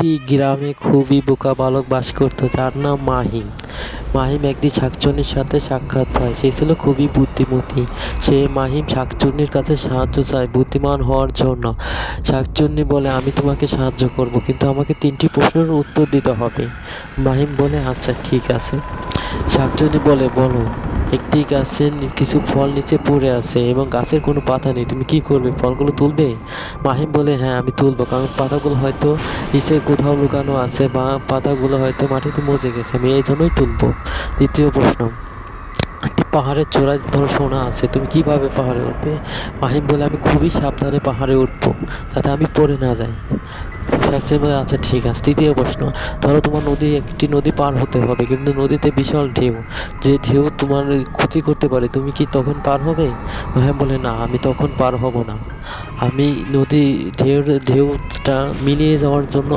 একটি গ্রামে খুবই বোকা বালক বাস করত যার নাম মাহিম। মাহিম একদিন শাকচুন্নির সাথে সাক্ষাৎ হয়। সে ছিল খুবই বুদ্ধিমতী। মাহিম শাকচুন্নির কাছে সাহায্য চায় বুদ্ধিমান হওয়ার জন্য। শাকচুন্নি বলে, আমি তোমাকে সাহায্য করব, কিন্তু আমাকে 3টি প্রশ্নের উত্তর দিতে হবে। মাহিম বলে, আচ্ছা ঠিক আছে। শাকচুন্নি বলে, বলো। একটি গাছের কিছু ফল নিচে পড়ে আছে এবং গাছের কোনো পাতা নেই, তুমি কি করবে? ফলগুলো তুলবে? মাহিম বলে, হ্যাঁ আমি তুলবো, কারণ পাতাগুলো হয়তো নিচে কোথাও লুকানো আছে বা পাতাগুলো হয়তো মাটিতে মজে গেছে, আমি এই জন্যই তুলবো। দ্বিতীয় প্রশ্ন, একটি পাহাড়ের চূড়ায় ধরো সোনা আছে, তুমি কিভাবে পাহাড়ে উঠবে? মাহিম বলে, আমি খুবই সাবধানে পাহাড়ে উঠবো, যাতে আমি পড়ে না যাই। শাকচুন্নি বলে, আচ্ছা ঠিক আছে। তৃতীয় প্রশ্ন, ধরো তোমার একটি নদী পার হতে হবে, কিন্তু নদীতে বিশাল ঢেউ, যে ঢেউ তোমার ক্ষতি করতে পারে, তুমি কি তখন পার হবে? মাহিম বলে, না আমি তখন পার হব না, আমি ঢেউটা মিলিয়ে যাওয়ার জন্য